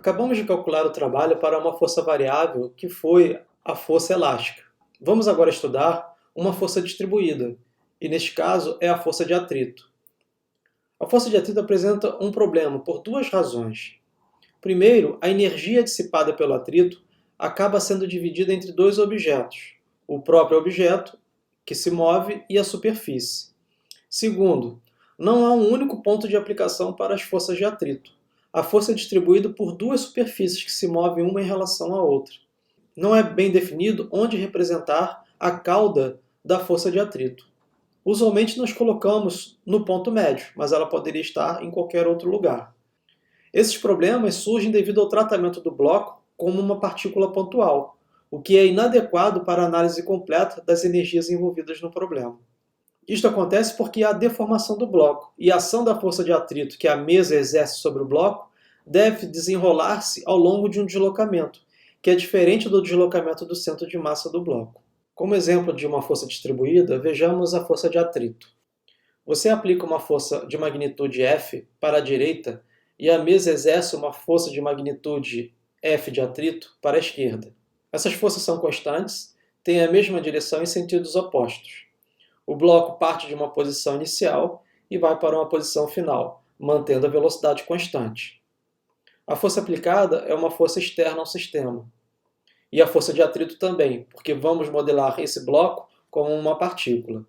Acabamos de calcular o trabalho para uma força variável, que foi a força elástica. Vamos agora estudar uma força distribuída, e neste caso é a força de atrito. A força de atrito apresenta um problema por duas razões. Primeiro, a energia dissipada pelo atrito acaba sendo dividida entre dois objetos, o próprio objeto, que se move, e a superfície. Segundo, não há um único ponto de aplicação para as forças de atrito. A força é distribuída por duas superfícies que se movem uma em relação à outra. Não é bem definido onde representar a cauda da força de atrito. Usualmente nós colocamos no ponto médio, mas ela poderia estar em qualquer outro lugar. Esses problemas surgem devido ao tratamento do bloco como uma partícula pontual, o que é inadequado para a análise completa das energias envolvidas no problema. Isto acontece porque há deformação do bloco, e a ação da força de atrito que a mesa exerce sobre o bloco deve desenrolar-se ao longo de um deslocamento, que é diferente do deslocamento do centro de massa do bloco. Como exemplo de uma força distribuída, vejamos a força de atrito. Você aplica uma força de magnitude F para a direita e a mesa exerce uma força de magnitude F de atrito para a esquerda. Essas forças são constantes, têm a mesma direção em sentidos opostos. O bloco parte de uma posição inicial e vai para uma posição final, mantendo a velocidade constante. A força aplicada é uma força externa ao sistema. E a força de atrito também, porque vamos modelar esse bloco como uma partícula.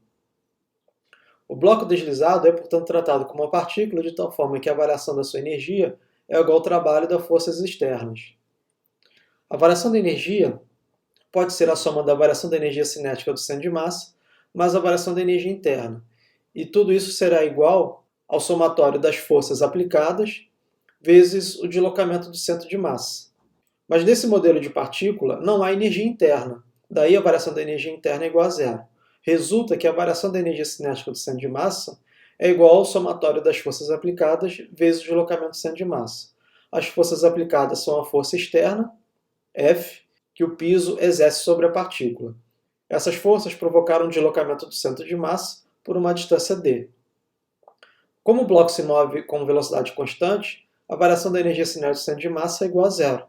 O bloco deslizado é, portanto, tratado como uma partícula de tal forma que a variação da sua energia é igual ao trabalho das forças externas. A variação da energia pode ser a soma da variação da energia cinética do centro de massa mais a variação da energia interna. E tudo isso será igual ao somatório das forças aplicadas vezes o deslocamento do centro de massa. Mas nesse modelo de partícula não há energia interna, daí a variação da energia interna é igual a zero. Resulta que a variação da energia cinética do centro de massa é igual ao somatório das forças aplicadas vezes o deslocamento do centro de massa. As forças aplicadas são a força externa, F, que o piso exerce sobre a partícula. Essas forças provocaram um deslocamento do centro de massa por uma distância d. Como o bloco se move com velocidade constante, a variação da energia cinética do centro de massa é igual a zero.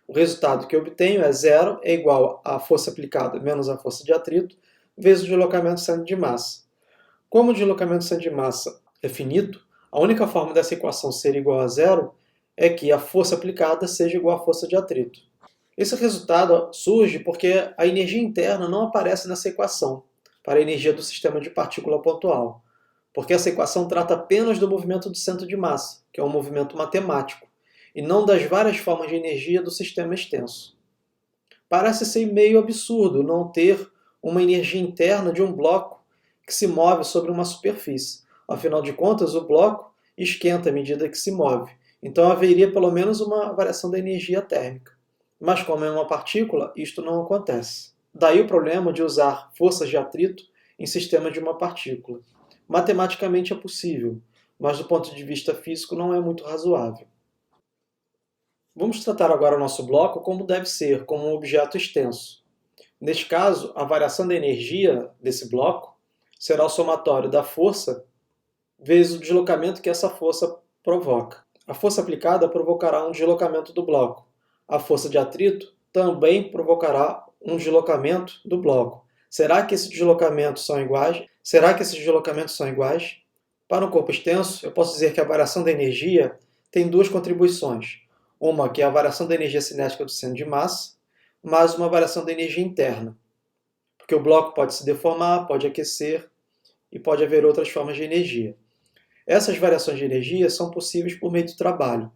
O resultado que eu obtenho é zero é igual à força aplicada menos a força de atrito vezes o deslocamento do centro de massa. Como o deslocamento do centro de massa é finito, a única forma dessa equação ser igual a zero é que a força aplicada seja igual à força de atrito. Esse resultado surge porque a energia interna não aparece nessa equação para a energia do sistema de partícula pontual, porque essa equação trata apenas do movimento do centro de massa, que é um movimento matemático, e não das várias formas de energia do sistema extenso. Parece ser meio absurdo não ter uma energia interna de um bloco que se move sobre uma superfície. Afinal de contas, o bloco esquenta à medida que se move, então haveria pelo menos uma variação da energia térmica. Mas como é uma partícula, isto não acontece. Daí o problema de usar forças de atrito em sistema de uma partícula. Matematicamente é possível, mas do ponto de vista físico não é muito razoável. Vamos tratar agora o nosso bloco como deve ser, como um objeto extenso. Neste caso, a variação da energia desse bloco será o somatório da força vezes o deslocamento que essa força provoca. A força aplicada provocará um deslocamento do bloco. A força de atrito também provocará um deslocamento do bloco. Será que esses deslocamentos são iguais? Para um corpo extenso, eu posso dizer que a variação da energia tem duas contribuições. Uma que é a variação da energia cinética do centro de massa, mais uma variação da energia interna. Porque o bloco pode se deformar, pode aquecer e pode haver outras formas de energia. Essas variações de energia são possíveis por meio do trabalho.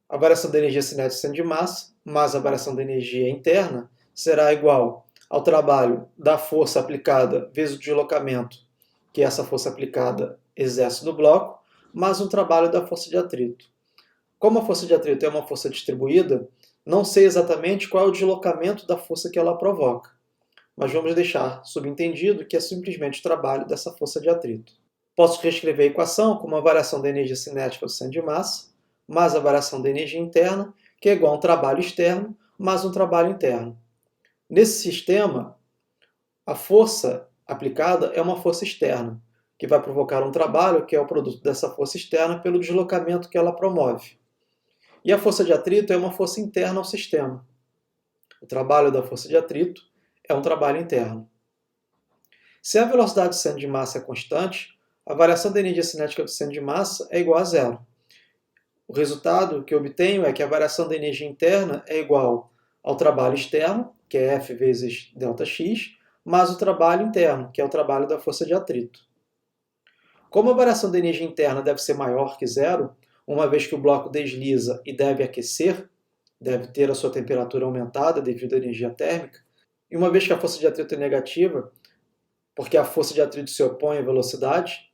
A variação da energia cinética do centro de massa, mais a variação da energia interna, será igual ao trabalho da força aplicada vezes o deslocamento que essa força aplicada exerce no bloco, mais um trabalho da força de atrito. Como a força de atrito é uma força distribuída, não sei exatamente qual é o deslocamento da força que ela provoca, mas vamos deixar subentendido que é simplesmente o trabalho dessa força de atrito. Posso reescrever a equação como a variação da energia cinética do centro de massa, mais a variação da energia interna, que é igual a um trabalho externo, mais um trabalho interno. Nesse sistema, a força aplicada é uma força externa, que vai provocar um trabalho que é o produto dessa força externa pelo deslocamento que ela promove. E a força de atrito é uma força interna ao sistema. O trabalho da força de atrito é um trabalho interno. Se a velocidade do centro de massa é constante, a variação da energia cinética do centro de massa é igual a zero. O resultado que eu obtenho é que a variação da energia interna é igual ao trabalho externo, que é F vezes ΔX, mais o trabalho interno, que é o trabalho da força de atrito. Como a variação da energia interna deve ser maior que zero, uma vez que o bloco desliza e deve aquecer, deve ter a sua temperatura aumentada devido à energia térmica, e uma vez que a força de atrito é negativa, porque a força de atrito se opõe à velocidade,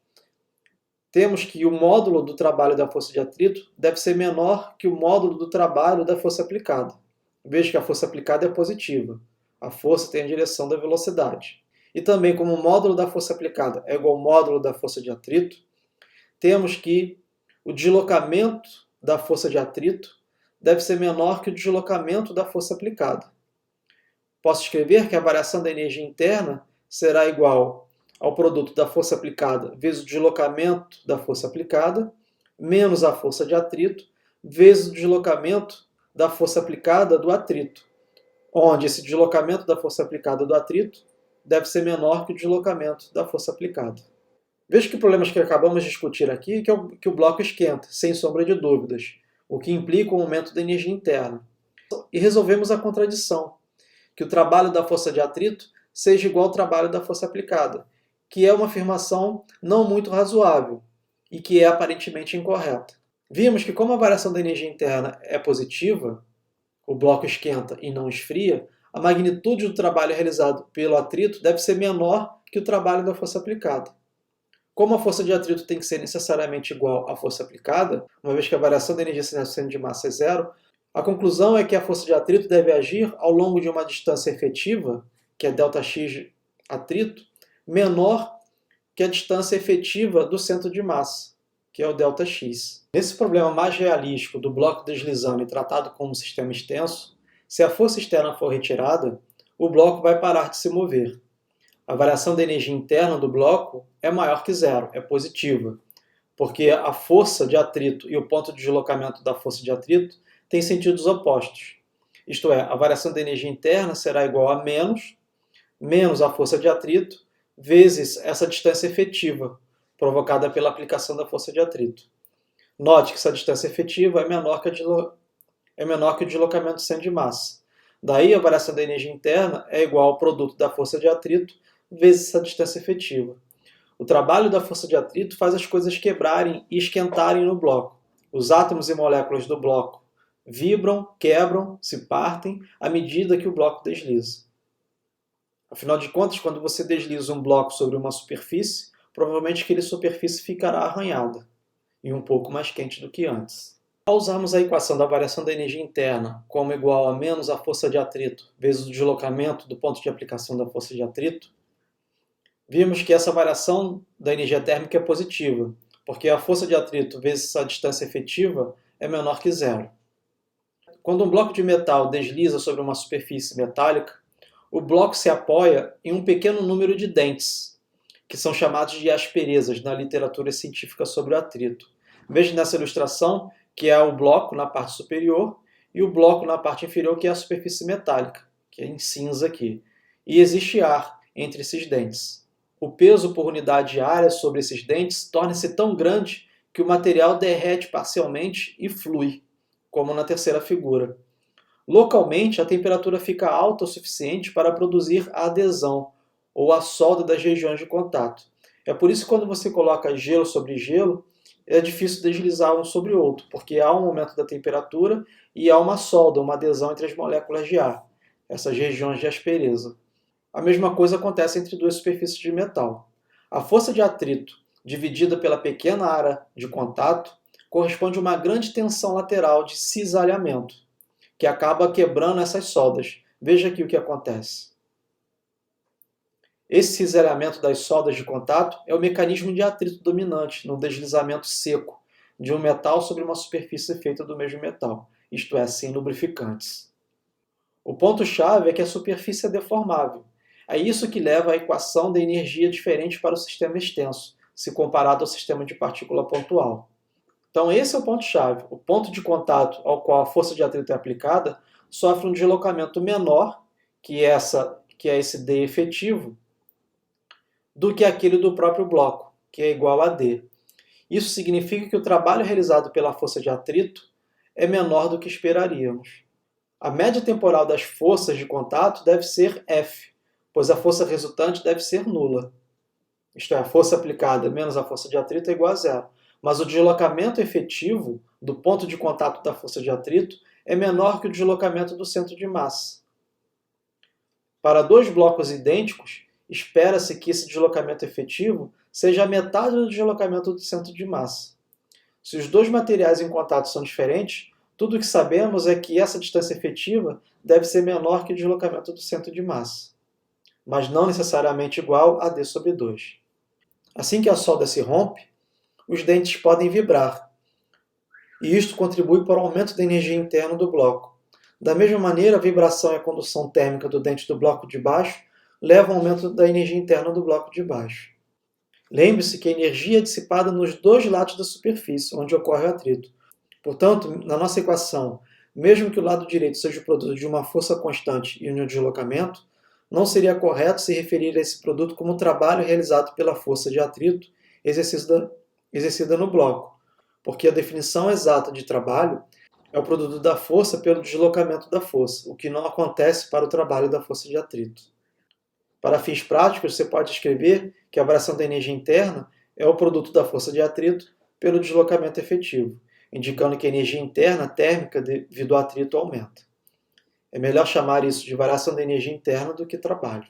temos que o módulo do trabalho da força de atrito deve ser menor que o módulo do trabalho da força aplicada. Veja que a força aplicada é positiva. A força tem a direção da velocidade. E também, como o módulo da força aplicada é igual ao módulo da força de atrito, temos que o deslocamento da força de atrito deve ser menor que o deslocamento da força aplicada. Posso escrever que a variação da energia interna será igual ao produto da força aplicada vezes o deslocamento da força aplicada, menos a força de atrito, vezes o deslocamento da força aplicada do atrito, onde esse deslocamento da força aplicada do atrito deve ser menor que o deslocamento da força aplicada. Veja que problemas que acabamos de discutir aqui, que o bloco esquenta, sem sombra de dúvidas, o que implica um aumento da energia interna. E resolvemos a contradição, que o trabalho da força de atrito seja igual ao trabalho da força aplicada, que é uma afirmação não muito razoável e que é aparentemente incorreta. Vimos que como a variação da energia interna é positiva, o bloco esquenta e não esfria, a magnitude do trabalho realizado pelo atrito deve ser menor que o trabalho da força aplicada. Como a força de atrito tem que ser necessariamente igual à força aplicada, uma vez que a variação da energia cinética do centro de massa é zero, a conclusão é que a força de atrito deve agir ao longo de uma distância efetiva, que é ΔX atrito, menor que a distância efetiva do centro de massa, que é o ΔX. Nesse problema mais realístico do bloco deslizando e tratado como um sistema extenso, se a força externa for retirada, o bloco vai parar de se mover. A variação da energia interna do bloco é maior que zero, é positiva, porque a força de atrito e o ponto de deslocamento da força de atrito têm sentidos opostos. Isto é, a variação da energia interna será igual a menos a força de atrito, vezes essa distância efetiva, provocada pela aplicação da força de atrito. Note que essa distância efetiva é menor que o deslocamento do centro de massa. Daí, a variação da energia interna é igual ao produto da força de atrito vezes essa distância efetiva. O trabalho da força de atrito faz as coisas quebrarem e esquentarem no bloco. Os átomos e moléculas do bloco vibram, quebram, se partem à medida que o bloco desliza. Afinal de contas, quando você desliza um bloco sobre uma superfície, provavelmente aquela superfície ficará arranhada e um pouco mais quente do que antes. Ao usarmos a equação da variação da energia interna como igual a menos a força de atrito vezes o deslocamento do ponto de aplicação da força de atrito, vimos que essa variação da energia térmica é positiva, porque a força de atrito vezes a distância efetiva é menor que zero. Quando um bloco de metal desliza sobre uma superfície metálica, o bloco se apoia em um pequeno número de dentes, que são chamados de asperezas na literatura científica sobre o atrito. Veja nessa ilustração que é o bloco na parte superior e o bloco na parte inferior, que é a superfície metálica, que é em cinza aqui. E existe ar entre esses dentes. O peso por unidade de área sobre esses dentes torna-se tão grande que o material derrete parcialmente e flui, como na terceira figura. Localmente, a temperatura fica alta o suficiente para produzir a adesão, ou a solda das regiões de contato. É por isso que quando você coloca gelo sobre gelo, é difícil deslizar um sobre o outro, porque há um aumento da temperatura e há uma solda, uma adesão entre as moléculas de ar, essas regiões de aspereza. A mesma coisa acontece entre duas superfícies de metal. A força de atrito, dividida pela pequena área de contato, corresponde a uma grande tensão lateral de cisalhamento, que acaba quebrando essas soldas. Veja aqui o que acontece. Esse cisalhamento das soldas de contato é o mecanismo de atrito dominante no deslizamento seco de um metal sobre uma superfície feita do mesmo metal, isto é, sem lubrificantes. O ponto-chave é que a superfície é deformável. É isso que leva à equação da energia diferente para o sistema extenso, se comparado ao sistema de partícula pontual. Então esse é o ponto-chave. O ponto de contato ao qual a força de atrito é aplicada sofre um deslocamento menor, que é esse D efetivo, do que aquele do próprio bloco, que é igual a D. Isso significa que o trabalho realizado pela força de atrito é menor do que esperaríamos. A média temporal das forças de contato deve ser F, pois a força resultante deve ser nula. Isto é, a força aplicada menos a força de atrito é igual a zero. Mas o deslocamento efetivo do ponto de contato da força de atrito é menor que o deslocamento do centro de massa. Para dois blocos idênticos, espera-se que esse deslocamento efetivo seja a metade do deslocamento do centro de massa. Se os dois materiais em contato são diferentes, tudo o que sabemos é que essa distância efetiva deve ser menor que o deslocamento do centro de massa, mas não necessariamente igual a d/2. Assim que a solda se rompe, os dentes podem vibrar, e isto contribui para o aumento da energia interna do bloco. Da mesma maneira, a vibração e a condução térmica do dente do bloco de baixo levam ao aumento da energia interna do bloco de baixo. Lembre-se que a energia é dissipada nos dois lados da superfície, onde ocorre o atrito. Portanto, na nossa equação, mesmo que o lado direito seja o produto de uma força constante e um deslocamento, não seria correto se referir a esse produto como trabalho realizado pela força de atrito exercida no bloco, porque a definição exata de trabalho é o produto da força pelo deslocamento da força, o que não acontece para o trabalho da força de atrito. Para fins práticos, você pode escrever que a variação da energia interna é o produto da força de atrito pelo deslocamento efetivo, indicando que a energia interna térmica devido ao atrito aumenta. É melhor chamar isso de variação da energia interna do que trabalho.